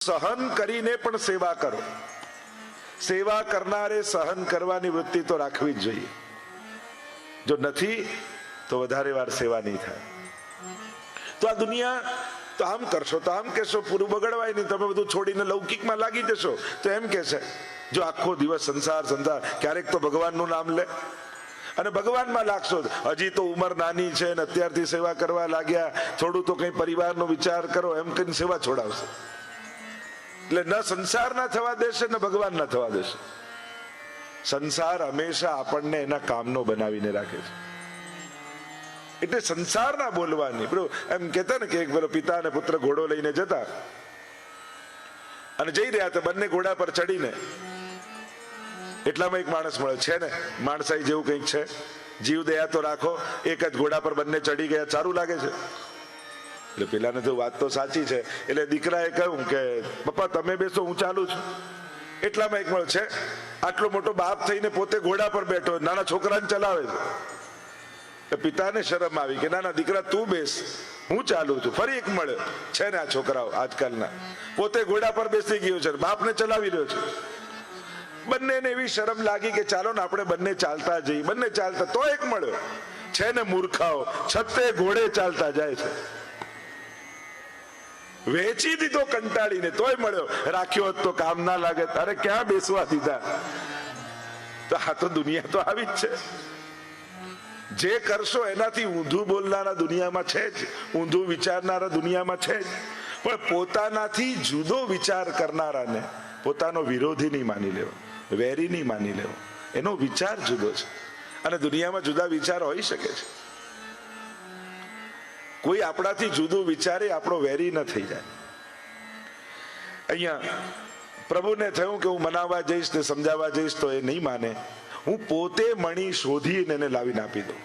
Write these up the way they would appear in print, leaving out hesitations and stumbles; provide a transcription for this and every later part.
સહન કરીને પણ સેવા કરો. સેવા કરનારે સહન કરવાની વૃત્તિ તો રાખવી જ જોઈએ. જો નથી તો વધારે વાર સેવા નહીં થાય. તો આ દુનિયા તો આમ કરશો તો આમ કહેશો, પૂરું બગડવાય નહીં, તમે બધું છોડીને લૌકિકમાં લાગી જશો તો એમ કહેશે. જો આખો દિવસ સંસાર સંસાર, ક્યારેક તો ભગવાનનું નામ લે અને ભગવાનમાં લાગશો. હજી તો ઉંમર નાની છે ને અત્યારથી સેવા કરવા લાગ્યા, થોડું તો કઈ પરિવારનો વિચાર કરો, એમ કઈ સેવા છોડાવશે. એટલે ન સંસાર ના થવા દેશે ને ભગવાન ના થવા દેશે. સંસાર હંમેશા આપણને એના કામનો બનાવીને રાખે છે. એટલે સંસાર ના બોલવાની. એમ કહેતા ને કે એક પેલો પિતા અને પુત્ર ઘોડો લઈને જતા અને જઈ રહ્યા હતા, બંને ઘોડા પર ચડીને એટલામાં એક માણસ મળે છે ને, માણસાઈ જેવું કંઈક છે, જીવ દયા તો રાખો, એક જ ઘોડા પર બંને ચડી ગયા, સારું લાગે છે. એટલે પેલાને તો વાત તો સાચી છે. એટલે દીકરાએ કહ્યું કે પપ્પા તમે બેસો, હું ચાલુ છું. એટલામાં એક મળે છે, આટલો મોટો બાપ થઈને પોતે ઘોડા પર બેઠો, નાના છોકરાને ચલાવે છે. પિતાને શરમ આવી કે ના ના દીકરા તું બેસ, હું ચાલુ છું. ફરી એક મળ્યો છે ને, આ છોકરાઓ આજકાલના, પોતે ઘોડા પર બેસી ગયો છે, બાપને ચલાવી રહ્યો છે. બંનેને એવી શરમ લાગી કે ચાલો ને આપણે બંને ચાલતા જઈએ. બંને ચાલતા, તો એક મળ્યો છે ને મૂર્ખાઓ, છતે ઘોડે ચાલતા જાય છે. વેચી દીધો કંટાળીને, તોય મળ્યો. રાખ્યો હોત તો કામ ના લાગે, તારે ક્યાં બેસવા દીધા. તો આ તો દુનિયા તો આવી જ છે. જે કરશો એનાથી ઊંધું બોલનારા દુનિયામાં છે જ, ઊંધું વિચારનારા દુનિયામાં છે જ. પણ પોતાનાથી જુદો વિચાર કરનારાને પોતાનો વિરોધી નહીં માની લેવો, વેરી નહીં માની લેવો. એનો વિચાર જુદો છે. અને દુનિયામાં જુદા વિચાર હોઈ શકે છે. કોઈ આપણાથી જુદું વિચારે આપણો વેરી ન થઈ જાય. અહીંયા પ્રભુને થયું કે હું મનાવવા જઈશ ને સમજાવવા જઈશ તો એ નહીં માને, હું પોતે મણી શોધીને એને લાવીને આપી દઉં.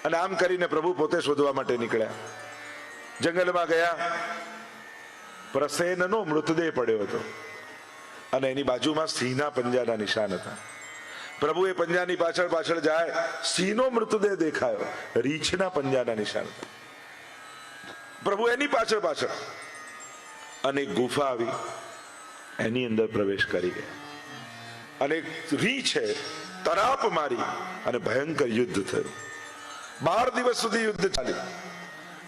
અને આમ કરીને પ્રભુ પોતે શોધવા માટે નીકળ્યા. જંગલમાં ગયા, પ્રસેનનો મૃતદેહ પડ્યો હતો અને એની બાજુમાં સિંહના પંજાના નિશાન હતા. પ્રભુ એ પંજાની પાછળ પાછળ જાય, સિંહનો મૃતદેહ દેખાયો, રીંછના પંજાના નિશાન હતા. પ્રભુ એની પાછળ પાછળ, અને ગુફા આવી, એની અંદર પ્રવેશ કરી ગયા. અને રીંછે તરાપ મારી અને ભયંકર યુદ્ધ થયું. 12 દિવસ સુધી યુદ્ધ ચાલ્યું.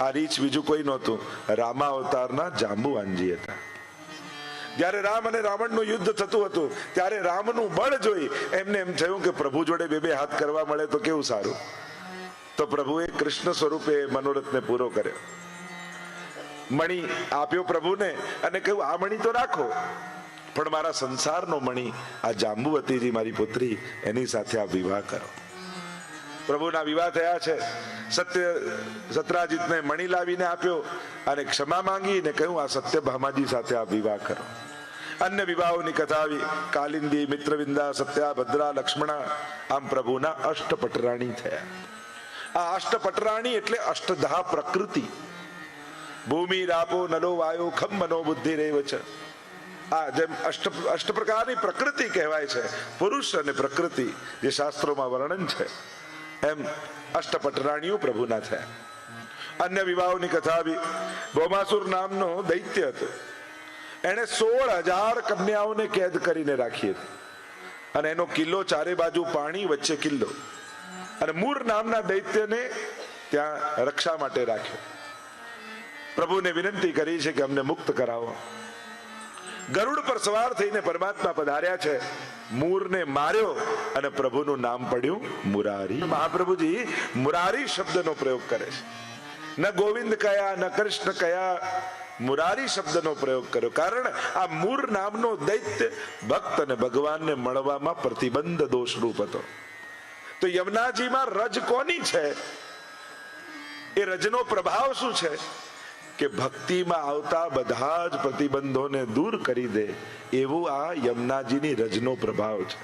આ રીંછ બીજું કોઈ નહોતું, રામા અવતારના જાંબુવાનજી હતા. જ્યારે રામ અને રાવણનું યુદ્ધ થતું હતું ત્યારે રામનું બળ જોઈ એમને એમ થયું કે પ્રભુ જોડે બે હાથ કરવા મળે તો કેવું સારું. તો પ્રભુએ કૃષ્ણ સ્વરૂપે મનોરથને પૂરો કર્યો. મણી આપ્યો પ્રભુને અને કહ્યું આ મણી તો રાખો, પણ મારા સંસારનો મણી આ જાંબુવતીજી મારી પુત્રી, એની સાથે આ વિવાહ કરો. પ્રભુના વિવાહ થયા છે. સત્રાજીતને મણી લાવીને આપ્યો અને ક્ષમા માંગીને કહ્યું આ સત્યભામાજી સાથે આ વિવાહ કરો. અન્ય વિવાહોની કથા આવી. કાલિંદી, મિત્રવિંદા, સત્યા, ભદ્રા, લક્ષ્મણા, આમ પ્રભુના અષ્ટપટરાણી થયા. આ અષ્ટપટરાણી એટલે અષ્ટધા પ્રકૃતિ. ભૂમિ, રાપો, નલો, વાયો, ખમ, મનો, બુદ્ધિ રેવ છે. આ જેમ અષ્ટ પ્રકારની પ્રકૃતિ કહેવાય છે, પુરુષ અને પ્રકૃતિ જે શાસ્ત્રોમાં વર્ણન છે, એમ અષ્ટપટરાણીઓ પ્રભુના થયા. અન્ય વિવાહોની કથા આવી. ભૌમાસુર નામનો દૈત્ય હતો. એણે 16,000 કન્યાઓને કેદ કરીને રાખી હતી અને એનો કિલ્લો ચારે બાજુ પાણી, વચ્ચે કિલ્લો. અને મૂર નામના દૈત્યને ત્યાં રક્ષા માટે રાખ્યો. પ્રભુને વિનંતી કરી છે કે અમને મુક્ત કરાવો. ગરુડ પર સવાર થઈને પરમાત્મા પધાર્યા છે. મૂરને માર્યો અને પ્રભુનું નામ પડ્યું મુરારી. મહાપ્રભુજી મુરારી શબ્દનો પ્રયોગ કરે છે. ન ગોવિંદ કયા, ન કૃષ્ણ કયા, મુરારી શબ્દનો પ્રયોગ કર્યો. કારણ આ મૂર નામનો દૈત્ય ભક્ત અને ભગવાનને મળવામાં પ્રતિબંધ દોષરૂપ હતો. તો યમુનાજીમાં રજ કોની છે? એ રજનો પ્રભાવ શું છે કે ભક્તિમાં આવતા બધા જ પ્રતિબંધોને દૂર કરી દે, એવું આ યમુનાજીની રજનો પ્રભાવ છે.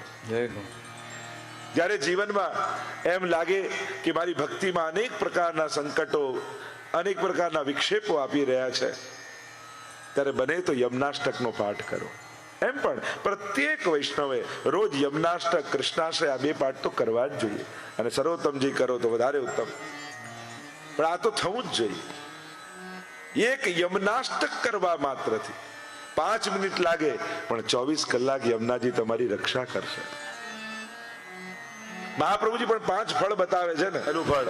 જ્યારે જીવનમાં એમ લાગે કે મારી ભક્તિમાં અનેક પ્રકારના સંકટો, અનેક પ્રકારના વિક્ષેપો આપી રહ્યા છે, ત્યારે બને તો યમનાષ્ટકનો પાઠ કરો. એમ પણ પ્રત્યેક વૈષ્ણવે રોજ યમનાષ્ટક, કૃષ્ણાશ્રય આ 2 પાઠ તો કરવા જ જોઈએ. અને સર્વોત્તમજી કરો તો વધારે ઉત્તમ. પણ આ તો થવું જ જોઈએ. એક યમનાષ્ટક કરવા માત્રથી 5 મિનિટ લાગે પણ 24 કલાક યમુનાજી તમારી રક્ષા કરશે. મહાપ્રભુજી પણ 5 ફળ બતાવે છે ને. એનું ફળ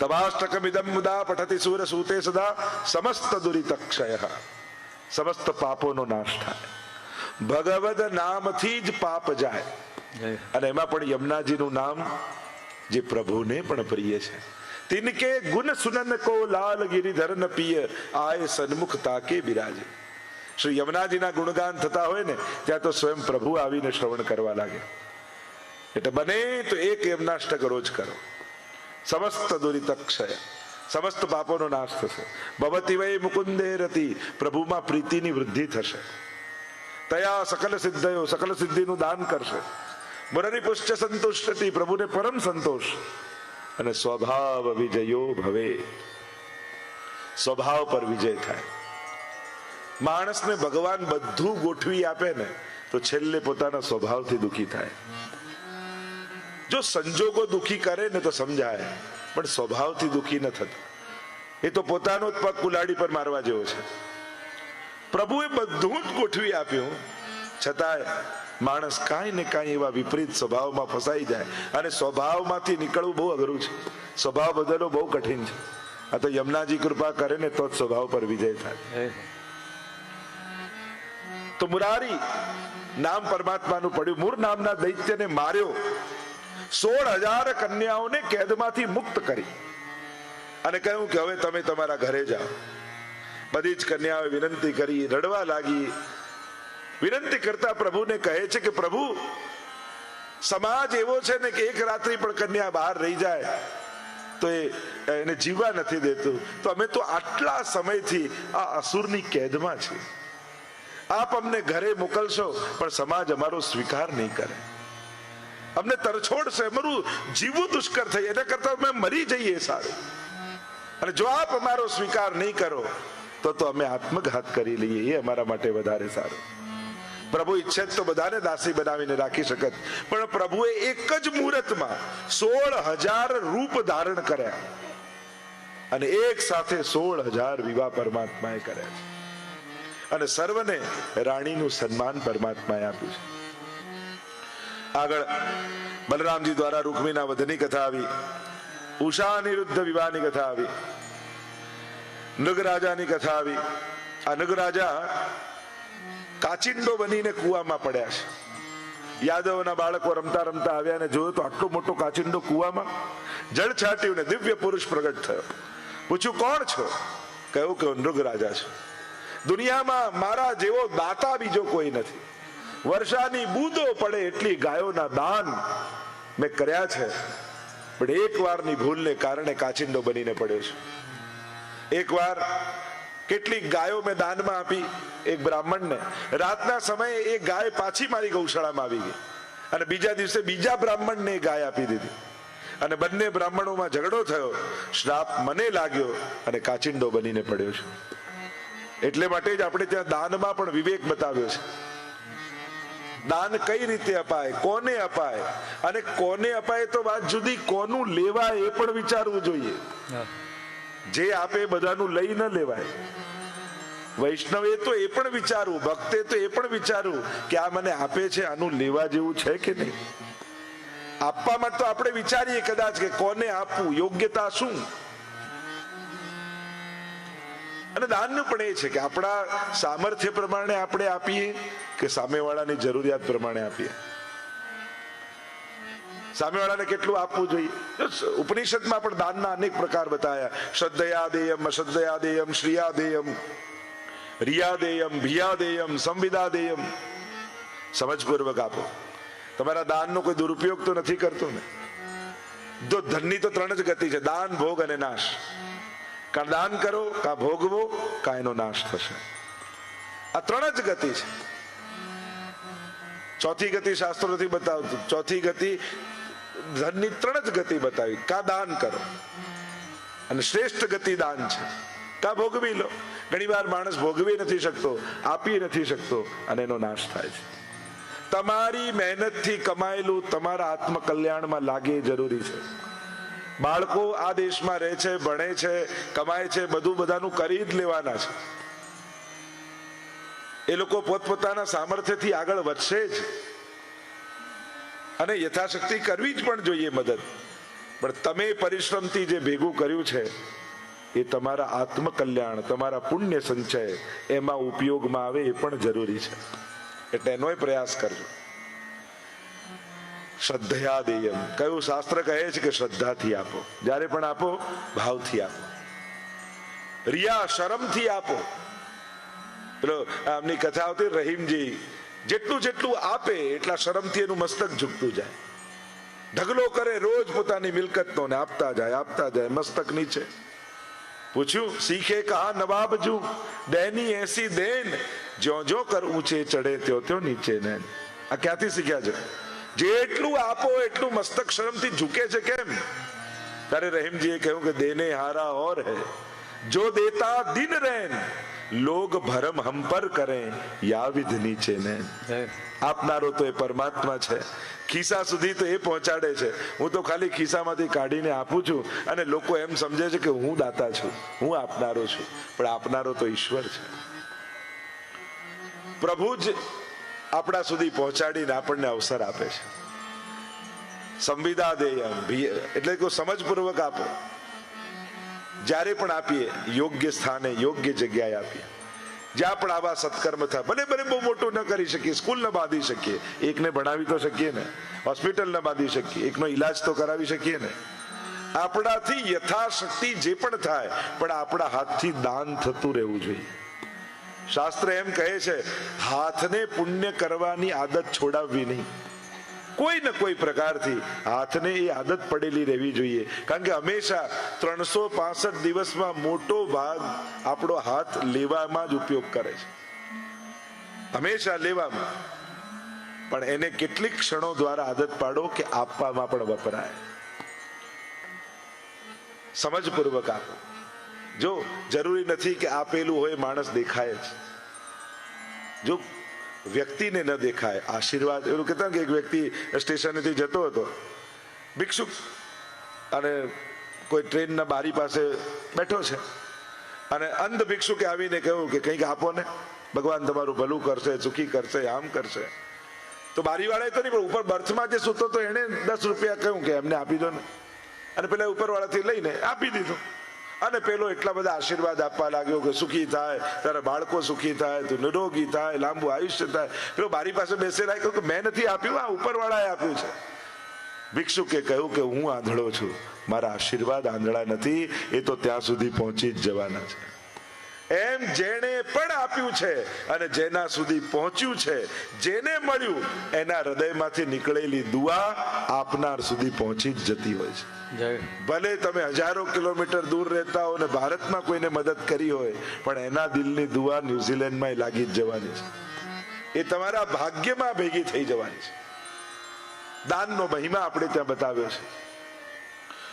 તવાષ્ટકમિદં મુદા પઠતિ સૂર સૂતે સદા સમસ્ત દુરિતક્ષય, સમસ્ત પાપોનો નાશ થાય. ભગવદ નામથી જ પાપ જાય. અને એમાં પણ યમુનાજીનું નામ જે પ્રભુને પણ પ્રિય છે. તિનકે ગુણ સુનન કો લાલ ગિરિધર ન પિય, આય સન્મુખ તાકે બિરાજે. શ્રી યમુનાજીના ગુણગાન થતા હોય ને ત્યાં તો સ્વયં પ્રભુ આવીને શ્રવણ કરવા લાગે. એટલે બને તો એક યમનાષ્ટક રોજ કરો. સમસ્ત દુરિતક્ષય, સમસ્ત પાપોનો નાશ થશે. ભવતિ વૈ મુકુંદે રતિ, પ્રભુમાં પ્રીતિની વૃદ્ધિ થશે. તયા સકલ સિદ્ધયો, સકલ સિદ્ધિનું દાન કરશે. મુરરી પુષ્ટ સંતુષ્ટતિ, પ્રભુને પરમ સંતોષ. અને સ્વભાવ વિજયો ભવે, સ્વભાવ પર વિજય થાય. માણસને ભગવાન બધું ગોઠવી આપે ને તો છેલ્લે પોતાના સ્વભાવથી દુખી થાય. જો સંજોગો દુખી કરે ને તો સમજાય, પણ સ્વભાવથી દુખી ન થતો. એ તો પોતાનો જ પગ કુલાડી પર મારવા જેવો છે. પ્રભુએ બધું જ ગોઠવી આપ્યું, છતાંય માણસ કાંઈ ને કાંઈ એવા વિપરીત સ્વભાવમાં ફસાઈ જાય. અને સ્વભાવમાંથી નીકળવું બહુ અઘરું છે. સ્વભાવ બદલવો બહુ કઠિન છે. આ તો યમુનાજી કૃપા કરે ને તો જ સ્વભાવ પર વિજય થાય. તો મુરારી નામ પરમાત્માનું પડ્યું. મૂળ નામના દૈત્યને માર્યો, 16,000 કન્યાઓને કેદમાંથી મુક્ત કરી અને કહ્યું કે હવે તમે તમારા ઘરે જાઓ. બધી જ કન્યાઓએ વિનંતી કરી, રડવા લાગી. વિનંતી કરતા પ્રભુને કહે છે કે પ્રભુ, સમાજ એવો છે ને કે એક રાત્રિ પણ કન્યા બહાર રહી જાય તો એને જીવવા નથી દેતું. તો અમે તો આટલા સમયથી આ અસુરની કેદમાં છીએ. આપ અમને ઘરે મોકલશો પણ સમાજ અમારો સ્વીકાર નહીં કરે, અમને તરછોડશે, અમારું જીવવું દુષ્કર થઈ. એના કરતા અમે મરી જઈએ સારું. અને જો આપ અમારો સ્વીકાર નહીં કરો તો અમે આત્મઘાત કરી લઈએ, એ અમારા માટે વધારે સારું. પ્રભુ ઈચ્છે તો બધાને દાસી બનાવીને રાખી શકત, પણ પ્રભુએ એક જ મુહૂર્તમાં 16,000 રૂપ ધારણ કર્યા અને એક સાથે 16,000 વિવાહ પરમાત્માએ કર્યા. અને સર્વને રાણીનું સન્માન પરમાત્માએ આપ્યું છે. આગળ બલરામજી દ્વારા રૂકમીના વધની કથા આવી, ઉષા અનિરુદ્ધ વિવાહની કથા આવી, નગરાજાની કથા આવી. આ નગરાજા કાચિંડો બનીને કુવામાં પડ્યા છે. યાદવના બાળકો રમતા રમતા આવ્યા અને જોયું તો આટલો મોટો કાચિંડો કુવામાં. જળ છાટ્યું ને દિવ્ય પુરુષ પ્રગટ થયો. પૂછ્યું કોણ છો? કહ્યું કે નૃગરાજા છે. દુનિયામાં મારા જેવો દાતા બીજો કોઈ નથી. વર્ષાની બૂંદો પડે એટલી ગાયોના દાન મેં કર્યા છે, પણ એક વારની ભૂલને કારણે કાચિંડો બનીને પડ્યો છે. એક વાર કેટલીક ગાયો મેં દાનમાં આપી એક બ્રાહ્મણને. રાતના સમયે એ ગાય પાછી મારી ગૌશાળામાં આવી ગઈ અને બીજા દિવસે બીજા બ્રાહ્મણને ગાય આપી દીધી અને બંને બ્રાહ્મણોમાં ઝઘડો થયો. શ્રાપ મને લાગ્યો અને કાચિંડો બનીને પડ્યો છે. એટલે માટે જ આપણે ત્યાં દાનમાં પણ વિવેક બતાવ્યો છે. દાન કઈ રીતે અપાય, કોને અપાય, અને કોને અપાય તો વાત જુદી, કોનું લેવાય એ પણ વિચારવું જોઈએ. જે આપે બધાનું લઈ ન લેવાય. વૈષ્ણવે તો એ પણ વિચારવું, ભક્તે તો એ પણ વિચારવું કે આ મને આપે છે, આનું લેવા જેવું છે કે નહીં. આપવામાં તો આપણે વિચારીએ કદાચ કે કોને આપવું, યોગ્યતા શું. અને દાનનું પણ એ છે કે આપણા સામર્થ્ય પ્રમાણે આપણે આપીએ કે સામેવાળાની જરૂરિયાત પ્રમાણે આપીએ. સામેવાળાને કેટલું આપવું જોઈએ. ઉપનિષદમાં પણ દાનના અનેક પ્રકાર બતાવ્યા. શ્રદ્ધયા દેયમ, અશ્રદ્ધયા દેયમ, શ્રિયા દેયમ, રિયા દેયમ, ભિયા દેયમ, સંવિદા દેયમ. સમજપૂર્વક આપો. તમારા દાનનો કોઈ દુરુપયોગ તો નથી કરતો ને. જો ધનની તો 3 જ ગતિ છે, દાન, ભોગ અને નાશ. કા દાન કરો, કા ભોગવો, કા એનો નાશ થશે. આ 3 જ ગતિ છે. ચોથી ગતિ શાસ્ત્રો નથી બતાવતું. ચોથી ગતિ ધનની 3 જ ગતિ બતાવી. કા દાન કરો અને શ્રેષ્ઠ ગતિ દાન છે, કા ભોગવી લો. ઘણી વાર માણસ ભોગવી નથી શકતો, આપી નથી શકતો અને એનો નાશ થાય છે. તમારી મહેનતથી કમાયેલું તમારા આત્મકલ્યાણમાં લાગે એ જરૂરી છે. બાળકો આ દેશમાં રહે છે, ભણે છે, કમાય છે, બધું બધાનું કરી જ લેવાના છે. એ લોકો પોતપોતાના સામર્થ્યથી આગળ વધશે જ, અને યથાશક્તિ કરવી જ પણ જોઈએ મદદ. પણ તમે પરિશ્રમથી જે ભેગું કર્યું છે એ તમારા આત્મકલ્યાણ, તમારા પુણ્ય સંચય એમાં ઉપયોગમાં આવે એ પણ જરૂરી છે. એટલે એનોય પ્રયાસ કરજો. શ્રદ્ધયા દેયમ, કયું શાસ્ત્ર કહે છે કે શ્રદ્ધાથી આપો. જ્યારે પણ આપો ભાવથી આપો, રિયા શરમથી આપો. પેલો આમની કથા આવતી, રહીમજી જેટલું જેટલું આપે એટલા શરમથી એનું મસ્તક ઝૂકતું જાય. ઢગલો કરે રોજ પોતાની મિલકતનો ને આપતા જાય મસ્તક નીચે. પૂછ્યું શીખે કહા નવાબ જુ દૈની એસી દેન, જ્યો જ્યો કર ઊંચે ચડે ત્યો ત્યો નીચે નૈન. આ ક્યાંથી શીખ્યા છે? જેટલું આપો એટલું મસ્તક શરમથી ઝૂકે છે. કેમ? ત્યારે રહીમજીએ કહ્યું કે દેને હારા ઓર હૈ, જો દેતા દિન રૈન, લોગ ભરમ હમ પર કરે યા વિધ નીચે નૈન. આપનારો તો એ પરમાત્મા છે, ખિસ્સા સુધી તો એ પહોંચાડે છે. હું તો ખાલી ખિસ્સામાંથી કાઢીને આપું છું અને લોકો એમ સમજે છે કે હું દાતા છું, હું આપનારો છું, પણ આપનારો તો ઈશ્વર છે. પ્રભુ જ આપણા સુધી પહોંચાડીને આપણને અવસર આપે છે. સંવિદા દેયમ, એટલે કે સમજપૂર્વક આપો. જ્યારે પણ આપીએ યોગ્ય સ્થાને યોગ્ય જગ્યાએ આપીએ. જ્યાં પણ આવા સત્કર્મ થાય, ભલે ભલે બહુ મોટું ન કરી શકીએ, સ્કૂલ ન બાંધી શકીએ, એકને ભણાવી તો શકીએ ને, હોસ્પિટલ ન બાંધી શકીએ, એકનો ઈલાજ તો કરાવી શકીએ ને. આપણાથી યથાશક્તિ જે પણ થાય, પણ આપણા હાથથી દાન થતું રહેવું જોઈએ. શાસ્ત્ર એમ કહે છે હાથને પુણ્ય કરવાની આદત છોડાવવી નહીં. કોઈ ને કોઈ પ્રકારથી હાથને એ આદત પડેલી રહેવી જોઈએ. કારણ કે હંમેશા 365 દિવસમાં મોટો ભાગ આપણો હાથ લેવામાં જ ઉપયોગ કરે છે, હંમેશા લેવામાં. પણ એને કેટલીક ક્ષણો દ્વારા આદત પાડો કે આપવામાં પણ વપરાય. સમજપૂર્વક આપો. જો જરૂરી નથી કે આપેલું હોય માણસ દેખાય જ. જો વ્યક્તિને ન દેખાય, આશીર્વાદ. એવું કહેતા કે એક વ્યક્તિ સ્ટેશનેથી જતો હતો, ભિક્ષુક, અને કોઈ ટ્રેનના બારી પાસે બેઠો છે, અને અંધ ભિક્ષુકે આવીને કહ્યું કે કંઈક આપો ને, ભગવાન તમારું ભલું કરશે, સુખી કરશે, આમ કરશે. તો બારીવાળાએ તો નહીં, પણ ઉપર બર્થમાં જે સૂતો તો એને 10 રૂપિયા કહ્યું કે એમને આપી દો ને, અને પેલા ઉપરવાળાથી લઈને આપી દીધું. અને પેલો એટલા બધા આશીર્વાદ આપવા લાગ્યો કે સુખી થાય, તારા બાળકો સુખી થાય, તું નિરોગી થાય, લાંબુ આયુષ્ય થાય. પેલો બારી પાસે બેસેલા કહ્યું કે મેં નથી આપ્યું, આ ઉપરવાળાએ આપ્યું છે. ભિક્ષુકે કહ્યું કે હું આંધળો છું, મારા આશીર્વાદ આંધળા નથી, એ તો ત્યાં સુધી પહોંચી જ જવાના છે. એમ જેણે પણ આપ્યું છે અને જેના સુધી પહોંચ્યું છે, જેને મળ્યું એના હૃદયમાંથી નીકળેલી દુઆ આપનાર સુધી પહોંચી જ જતી હોય છે. ભલે તમે હજારો કિલોમીટર દૂર રહેતા હો ને ભારતમાં કોઈને મદદ કરી હોય, પણ એના દિલની દુઆ ન્યુઝીલેન્ડમાં લાગી જ જવાની છે. એ તમારા ભાગ્યમાં ભેગી થઈ જવાની છે. દાનનો મહિમા આપણે ત્યાં બતાવ્યો છે.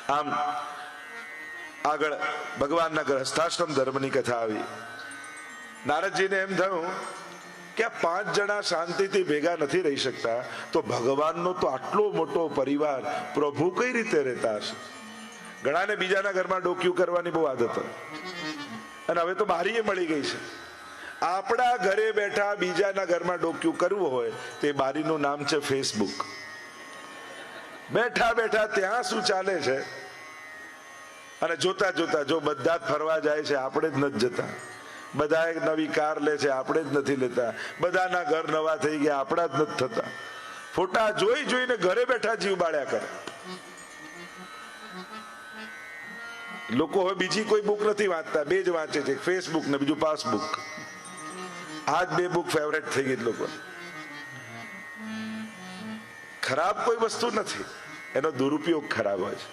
આમ આગળ ભગવાનના ગ્રહસ્થાશ્રમ ધર્મની કથા આવી. નારદજીને એમ થયું કે આ 5 જણા શાંતિથી ભેગા નથી રહી શકતા, તો ભગવાનનો તો આટલો મોટો પરિવાર, પ્રભુ કઈ રીતે રહેતા હશે? ઘણાને બીજાના ઘરમાં ડોક્યું કરવાની બહુ આદત હોય, અને હવે તો બારીએ મળી ગઈ છે. આપણા ઘરે બેઠા બીજાના ઘરમાં ડોક્યું કરવું હોય તે બારીનું નામ છે ફેસબુક. બેઠા બેઠા ત્યાં શું ચાલે છે, અને જોતા જોતા જો બધા જ ફરવા જાય છે, આપણે જ નથી જતા. બધા એક નવી કાર લે છે, આપણે જ નથી લેતા. બધાના ઘર નવા થઈ ગયા, આપણા જ નથી થતા. ફોટા જોઈ જોઈને ઘરે બેઠા જીવ બાળ્યા કરે. લોકો હવે બીજી કોઈ બુક નથી વાંચતા, 2 જ વાંચે છે, ફેસબુક ને બીજું પાસબુક. આ જ 2 બુક ફેવરેટ થઈ ગઈ લોકો. ખરાબ કોઈ વસ્તુ નથી, એનો દુરુપયોગ ખરાબ હોય છે.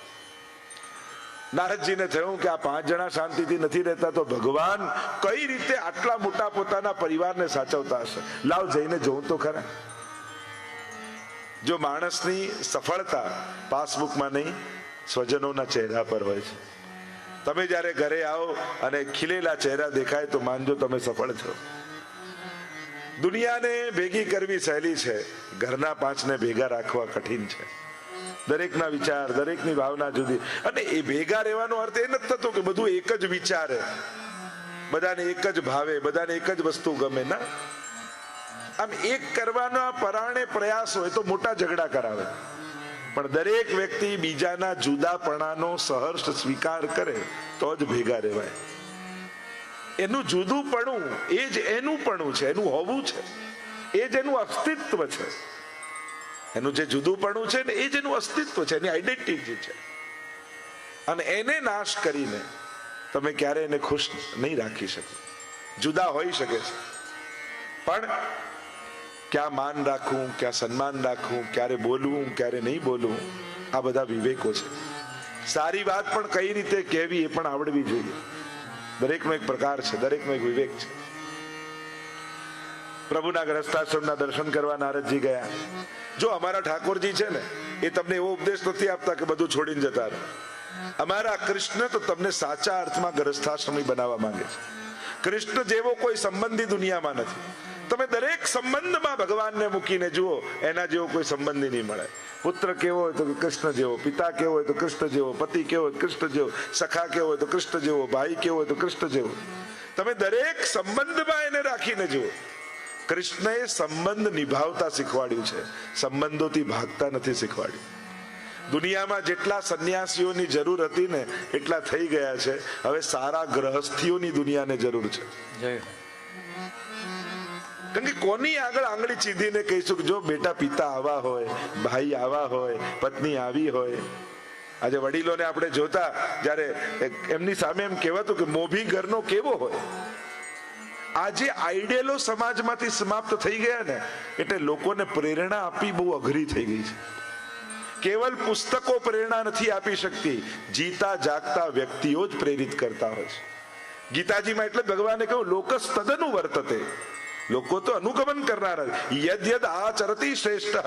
નારદજીને થયું કે આ 5 જણા શાંતિથી નથી રહેતા, તો ભગવાન કઈ રીતે આટલા મોટા પોતાના પરિવારને સાચવતા હશે? લાવ જઈને જોઉં તો ખરા. જો માણસની સફળતા પાસબુકમાં નહીં, સ્વજનોના ચહેરા પર હોય છે. તમે જ્યારે ઘરે આવો અને ખીલેલા ચહેરા દેખાય તો માનજો તમે સફળ છો. દુનિયાને ભેગી કરવી સહેલી છે, ઘરના 5ને ભેગા રાખવા કઠિન છે. દરેકના વિચાર, દરેકની ભાવના જુદી. અને એ ભેગા રહેવાનો અર્થ એ નથી થતો કે બધું એક જ વિચારે, બધાને એક જ ભાવે, બધાને એક જ વસ્તુ ગમે. ના, આમ એક કરવાનો પરાણે પ્રયાસ હોય તો મોટા ઝઘડા કરાવે, પણ દરેક વ્યક્તિ બીજાના જુદાપણાનો સહર્ષ સ્વીકાર કરે તો જ ભેગા રહેવાય. એનું જુદુંપણું એ જ એનું પણું છે, એનું હોવું છે, એ જ એનું અસ્તિત્વ છે. એનું જે જુદુંપણું છે ને એ જ એનું અસ્તિત્વ છે, એની આઈડેન્ટિટી છે. અને એને નાશ કરીને તમે ક્યારે એને ખુશ નહીં રાખી શકો. જુદા હોઈ શકે છે, પણ ક્યાં માન રાખવું, ક્યાં સન્માન રાખવું, ક્યારે બોલવું, ક્યારે નહીં બોલવું, આ બધા વિવેકો છે. સારી વાત પણ કઈ રીતે કહેવી એ પણ આવડવી જોઈએ. દરેકનો એક પ્રકાર છે, દરેકનો એક વિવેક છે. પ્રભુના ગ્રસ્તાશ્રમના દર્શન કરવા નારદજી ગયા. જો અમારા ઠાકોરજી છે ને એ તમને એવો ઉપદેશ નથી આપતા કે બધું છોડીને જતા રહો. અમારા કૃષ્ણ તો તમને સાચા અર્થમાં ગ્રસ્થાશ્રમી બનાવવા માંગે છે. કૃષ્ણ જેવો કોઈ સંબંધી દુનિયામાં નથી. તમે દરેક સંબંધમાં ભગવાનને મૂકીને જુઓ, એના જેવો કોઈ સંબંધી નહીં મળે. પુત્ર કેવો હોય તો કૃષ્ણ જેવો, પિતા કેવો હોય તો કૃષ્ણ જેવો, પતિ કેવો હોય કૃષ્ણ જેવો, સખા કેવો હોય તો કૃષ્ણ જેવો, ભાઈ કેવો હોય તો કૃષ્ણ જેવો. તમે દરેક સંબંધમાં એને રાખીને જુઓ. કૃષ્ણએ સંબંધ નિભાવતા શીખવાડ્યું છે, સંબંધોથી ભાગતા નથી શીખવાડ્યું. દુનિયામાં જેટલા સંન્યાસીઓની જરૂર હતી ને એટલા થઈ ગયા છે. હવે સારા ગ્રહસ્થીઓની દુનિયાને જરૂર છે. કારણ કે કોની આગળ આંગળી ચીધીને કહીશું કે જો બેટા પિતા આવા હોય, ભાઈ આવા હોય, પત્ની આવી હોય. આજે વડીલોને આપણે જોતા, જ્યારે એમની સામે એમ કહેવાતું કે મોભી ઘરનો કેવો હોય. આજે આઈડિયલો સમાજમાંથી સમાપ્ત થઈ ગયા ને એટલે લોકોને પ્રેરણા આપવી બહુ અઘરી થઈ ગઈ છે. કેવલ પુસ્તકો પ્રેરણા નથી આપી શકતી, જીતા જાગતા વ્યક્તિઓ જ પ્રેરિત કરતા હોય છે. ગીતાજીમાં એટલે ભગવાને કહ્યું લોકસ તદનુ વર્તતે. લોકો તો અનુગમન કરનાર. યદ યદ આચરતી શ્રેષ્ઠ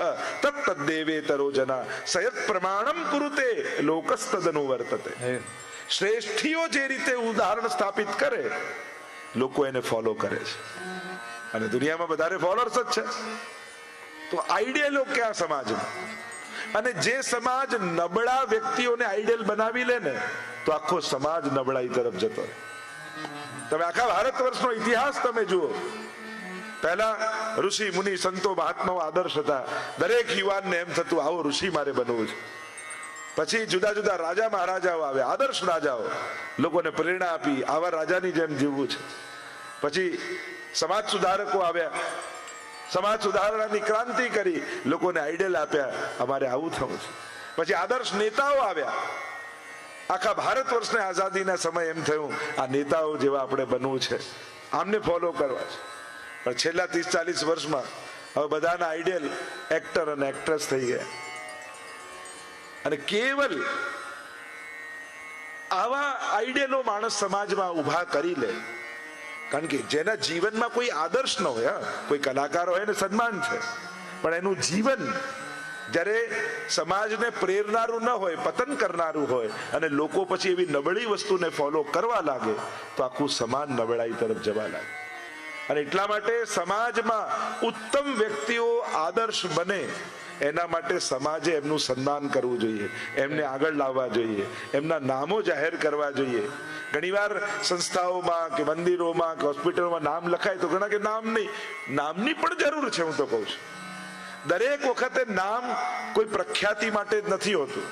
તત્ દેવેતરો જના સયત પ્રમાણમ કુરુતે લોકસ તદનુ વર્તતે. શ્રેષ્ઠીઓ જે રીતે ઉદાહરણ સ્થાપિત કરે લોકો એને ફોલો કરે છે. અને દુનિયામાં વધારે ફોલોઅર્સ જ છે. તો આઈડિયલો ક્યાં સમાજમાં? અને જે સમાજ નબળા વ્યક્તિઓને આઈડિયલ બનાવી લે ને તો આખો સમાજ નબળાઈ તરફ જતો રહે. તમે આખા ભારત વર્ષનો ઇતિહાસ તમે જુઓ. પહેલા ઋષિ મુનિ સંતો મહાત્માઓ આદર્શ હતા. દરેક યુવાનને એમ થતું આવો ઋષિ મારે બનવું છે. પછી જુદા જુદા રાજા મહારાજાઓ આવ્યા, આદર્શ રાજાઓ, લોકોને પ્રેરણા આપી આવા રાજાની જેમ જીવવું છે. પછી સમાજ સુધારકો આવ્યા, સમાજ સુધારણાની ક્રાંતિ કરી, લોકોને આઈડિયલ આપ્યા, અમારે આવું થવું છે. પછી આદર્શ નેતાઓ આવ્યા. આખા ભારત વર્ષને આઝાદીના સમય એમ થયું આ નેતાઓ જેવા આપણે બનવું છે, આમને ફોલો કરવા છે. પણ છેલ્લા 30-40 વર્ષમાં હવે બધાના આઈડિયલ એક્ટર અને એક્ટ્રેસ થઈ ગયા. અને કેવલ આવા આઈડિયલો માણસ સમાજમાં ઉભા કરી લે. કારણ કે જેના જીવનમાં કોઈ આદર્શ ન હોય, કોઈ કલાકાર હોય ને સન્માન છે, પણ એનું જીવન જ્યારે સમાજને પ્રેરનારું ન હોય, પતન કરનારું હોય, અને લોકો પછી એવી નબળી વસ્તુને ફોલો કરવા લાગે તો આખું સમાજ નબળાઈ તરફ જવા લાગે. અને એટલા માટે સમાજમાં ઉત્તમ વ્યક્તિઓ આદર્શ બને એના માટે સમાજે એમનું સન્માન કરવું જોઈએ, એમને આગળ લાવવા જોઈએ, એમના નામો જાહેર કરવા જોઈએ. ઘણીવાર સંસ્થાઓમાં કે મંદિરોમાં કે હોસ્પિટલમાં નામ લખાય તો ઘણા કે નામની પણ જરૂર છે. હું તો કહું છું દરેક વખતે નામ કોઈ પ્રખ્યાતિ માટે જ નથી હોતું,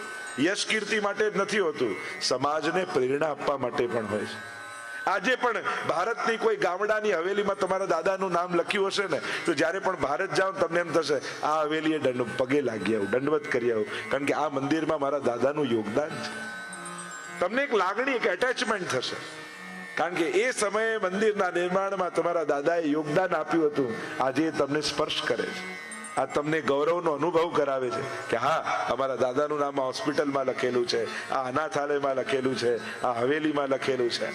યશ કીર્તિ માટે જ નથી હોતું, સમાજને પ્રેરણા આપવા માટે પણ હોય છે. આજે પણ ભારતની કોઈ ગામડાની હવેલીમાં તમારા દાદાનું નામ લખ્યું હશે ને તો જ્યારે પણ ભારત જાઓ તમને એમ થશે આ હવેલીએ પગે લાગી આવું, દંડવત કરી આવું, કારણ કે આ મંદિરમાં મારા દાદાનું યોગદાન છે. તમને એક લાગણી, એક એટેચમેન્ટ થશે, કારણ કે એ સમયે મંદિરના નિર્માણમાં તમારા દાદાએ યોગદાન આપ્યું હતું. આજે તમને સ્પર્શ કરે છે, આ તમને ગૌરવનો અનુભવ કરાવે છે કે હા અમારા દાદાનું નામ આ હોસ્પિટલમાં લખેલું છે, આ અનાથાલયમાં લખેલું છે, આ હવેલીમાં લખેલું છે.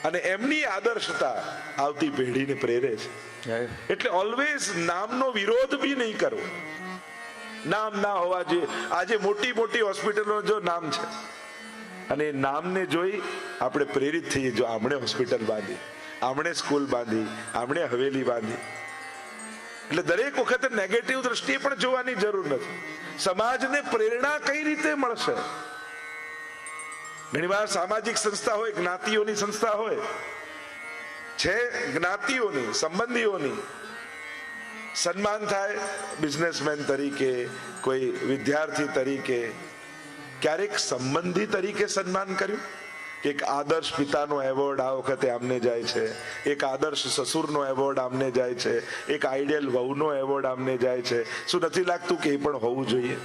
અને એમની આદર્શતા આવતી પેઢીને પ્રેરે છે. એટલે ઓલવેઝ નામનો વિરોધ બી નહીં કરવો. નામ ના હોવા જોઈએ. આજે મોટી મોટી હોસ્પિટલો જો નામ છે અને નામને જોઈ આપણે પ્રેરિત થઈએ. જો આમણે હોસ્પિટલ બાંધી, આમણે સ્કૂલ બાંધી, આમણે હવેલી બાંધી. એટલે દરેક વખતે નેગેટિવ દ્રષ્ટિએ પણ જોવાની જરૂર નથી. સમાજને પ્રેરણા કઈ રીતે મળશે? ઘણીવાર સામાજિક સંસ્થા હોય, જ્ઞાતિઓની સંસ્થા હોય છે, જ્ઞાતિઓની સંબંધીઓની, સન્માન થાય બિઝનેસમેન તરીકે, કોઈ વિદ્યાર્થી તરીકે, ક્યારેક સંબંધી તરીકે સન્માન કર્યું? એક આદર્શ પિતાનો એવોર્ડ આ વખતે આમને જાય છે, એક આદર્શ સસુરનો એવોર્ડ આમને જાય છે, એક આઈડિયલ વહુનો એવોર્ડ આમને જાય છે. શું નથી લાગતું કે એ પણ હોવું જોઈએ?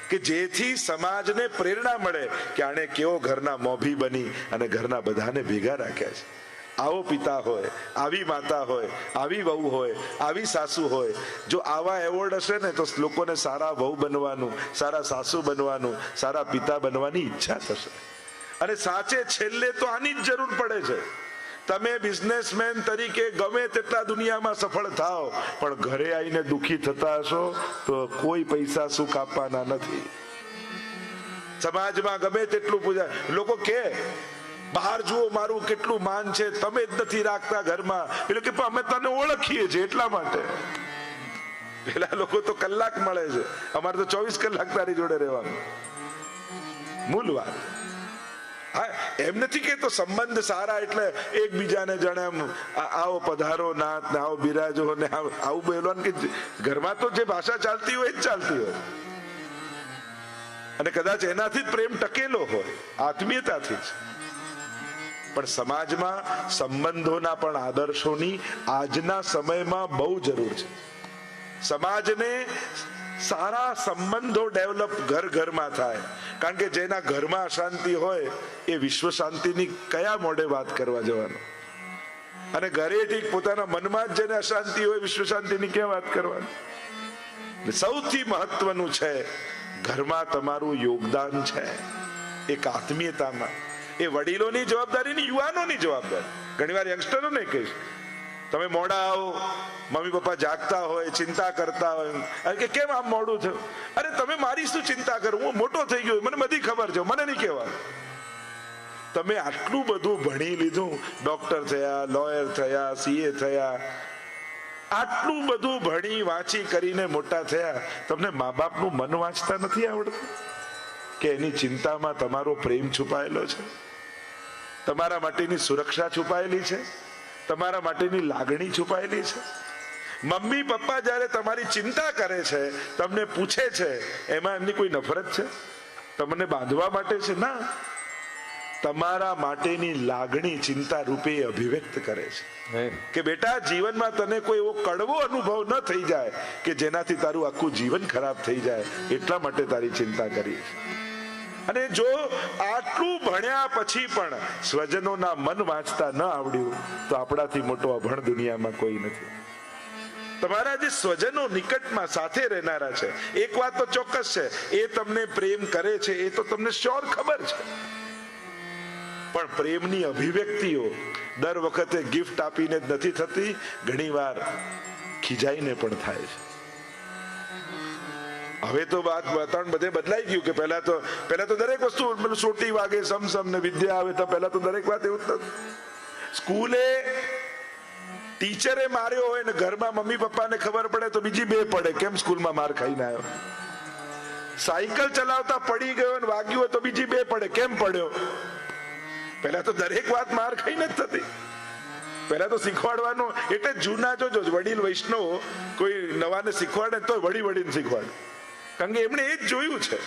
કે જેથી સમાજને પ્રેરણા મળે કે આણે કેવો ઘરના મોભી બની અને ઘરના બધાને ભેગા રાખ્યા છે. આવો પિતા હોય, આવી માતા હોય, આવી વહુ હોય, આવી સાસુ હોય. જો આવા એવોર્ડ હશે ને તો લોકોને સારા વહુ બનવાનું, સારા સાસુ બનવાનું, સારા પિતા બનવાની ઈચ્છા થશે. અને સાચે છેલ્લે તો આની જ જરૂર પડે છે. તમે બિઝનેસમેન તરીકે ગમે તેટલા દુનિયામાં સફળ થાઓ, પણ ઘરે આવીને દુખી થતા હશો તો કોઈ પૈસા સુખ આપવાના નથી. સમાજમાં ગમે તેટલું પૂજા, લોકો કે બહાર જુઓ મારું કેટલું માન છે, તમે જ નથી રાખતા ઘરમાં. એટલે કે અમે તને ઓળખીએ છીએ એટલા માટે. પેલા લોકો તો કલાક મળે છે, અમારે તો 24 કલાક તારી જોડે રહેવાનું. મૂળ વાત હા, એમ નથી કેતો સંબંધ સારા એટલે એકબીજાને જાણે આવો પધારો નાથ ને આવો બિરાજો ને આવું બોલવાનું, કે ઘરમાં તો જે ભાષા ચાલતી હોય એ જ ચાલતી હોય. અને કદાચ એનાથી જ પ્રેમ ટકેલો હોય, આત્મીયતાથી જ. પણ સમાજમાં સંબંધોના પણ આદર્શોની આજના સમયમાં બહુ જરૂર છે. સમાજને સારા સંબંધો ડેવલપ ઘરમાં થાય. કારણ કે જેના ઘરમાં અશાંતિ હોય એ વિશ્વ શાંતિની કયા મોઢે વાત કરવા જવાનો? અને ઘરેથી પોતાના મનમાં જ જેને અશાંતિ હોય વિશ્વ શાંતિની ક્યાં વાત કરવાની? સૌથી મહત્વનું છે ઘરમાં તમારું યોગદાન છે, એક આત્મીયતામાં. એ વડીલોની જવાબદારી ની યુવાનોની જવાબદારી. ઘણી વાર યંગસ્ટરોને કહીશ, તમે મોડા આવો, મમ્મી પપ્પા જાગતા હોય, ચિંતા કરતા હોય કે કેમ આમ મોડું થયું? અરે તમે મારી શું ચિંતા કરું? હું મોટો થઈ ગયો, મને બધી ખબર છે, મને નહીં કહેવા. તમે આટલું બધું ભણી લીધું, ડોક્ટર થયા, લોયર થયા, સીએ થયા, આટલું બધું ભણી વાંચી કરીને મોટા થયા, તમને મા બાપનું મન વાંચતા નથી આવડતું? કે એની ચિંતામાં તમારો પ્રેમ છુપાયેલો છે, તમારા માટેની સુરક્ષા છુપાયેલી છે, તમારા માટેની લાગણી છુપાયેલી છે. મમ્મી પપ્પા જ્યારે તમારી ચિંતા કરે છે, તમને પૂછે છે, એમાં એમની કોઈ નફરત છે? તમને બાંધવા માટે છે? ના, તમારા માટેની લાગણી ચિંતા રૂપે અભિવ્યક્ત કરે છે કે બેટા જીવનમાં તને કોઈ એવો કડવો અનુભવ ન થઈ જાય કે જેનાથી તારું આખું જીવન ખરાબ થઈ જાય, એટલા માટે તારી ચિંતા કરી છે. અને જો આટલું ભણ્યા પછી પણ સ્વજનોના મન વાંચતા ન આવડ્યું તો આપણાથી મોટો અભણ દુનિયામાં કોઈ નથી. તમારા જે સ્વજનો નિકટમાં સાથે રહેનારા છે, એક વાત તો ચોક્કસ છે, એ તમને પ્રેમ કરે છે એ તો તમને શ્યોર ખબર છે. પણ પ્રેમની અભિવ્યક્તિઓ દર વખતે ગિફ્ટ આપીને જ નથી થતી, ઘણીવાર ખીજાઈને પણ થાય છે. હવે તો વાતાવરણ બધે બદલાઈ ગયું કે પહેલા તો દરેક વસ્તુ સોટી વાગે સમસમ ને વિદ્યા આવે તો પહેલા તો દરેક વાત એવું થતું. સ્કૂલે ટીચરે માર્યો હોય ને ઘરમાં મમ્મી પપ્પાને ખબર પડે તો બીજી બે પડે, કેમ સ્કૂલમાં માર ખાઈને આવ્યો. સાયકલ ચલાવતા પડી ગયો ને વાગ્યું હોય તો બીજી બે પડે, કેમ પડ્યો. પહેલા તો દરેક વાત માર ખાઈને જ થતી. પહેલા તો શીખવાડવાનું, એટલે જૂના જોજો વડીલ વૈષ્ણવ કોઈ નવાને શીખવાડે તો વળીને શીખવાડે, કારણ કે એમણે એ જ જોયું છે.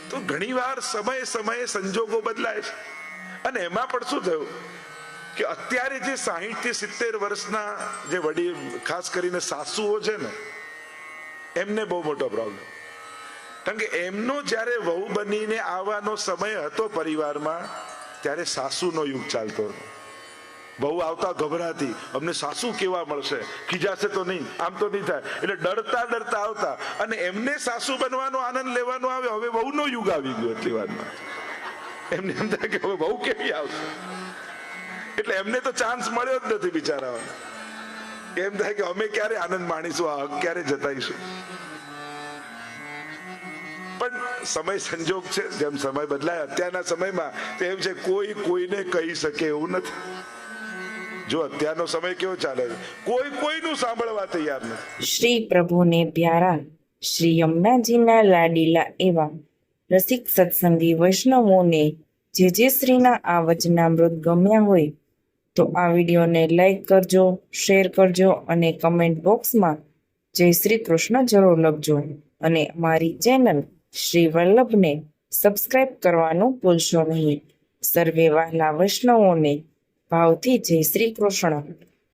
તો ઘણીવાર સમયે સંજોગો બદલાય છે. અને એમાં પણ શું થયું કે અત્યારે જે 60 થી 70 વર્ષના જે વડીલ, ખાસ કરીને સાસુઓ છે ને, એમને બહુ મોટો પ્રોબ્લેમ. કારણ કે એમનો જ્યારે વહુ બનીને આવવાનો સમય હતો પરિવારમાં, ત્યારે સાસુનો યુગ ચાલતો હતો. બહુ આવતા ગભરાતી, અમને સાસુ કેવા મળશે, ખીજાશે તો નહીં, આમ તો નહીં થાય, એટલે ડરતા આવતા. અને એમને સાસુ બનવાનો આનંદ લેવાનો આવે, હવે વહુનો યુગ આવી ગયો એટલી વારમાં. એમને એમ થાય કે હવે વહુ કેવી આવશે, એટલે એમને તો ચાન્સ મળ્યો જ નથી બિચારાઓને. એમ થાય કે અમે ક્યારે આનંદ માણીશું, આ હક ક્યારે જતાઈશું. પણ સમય સંજોગ છે, જેમ સમય બદલાય અત્યારના સમયમાં તેમ છે, કોઈ કોઈને કહી શકે એવું નથી. જો અત્યારનો સમય કેવો ચાલે છે, કોઈ કોઈનું સાંભળવા તૈયાર નથી. શ્રી પ્રભુને પ્યારા શ્રી યમુનાજીના લાડીલા એવા રસિક સત્સંગી વૈષ્ણવોને જે શ્રીના આ વચનામૃત ગમ્યા હોય તો આ વિડીયોને લાઈક કરજો, શેર કરજો અને કમેન્ટ બોક્સમાં જય શ્રી કૃષ્ણ જરૂર લખજો અને અમારી ચેનલ શ્રી વલ્લભને સબસ્ક્રાઇબ કરવાનું ભૂલશો નહીં. સર્વે વહાલા વૈષ્ણવોને ભાવથી જય શ્રી કૃષ્ણ.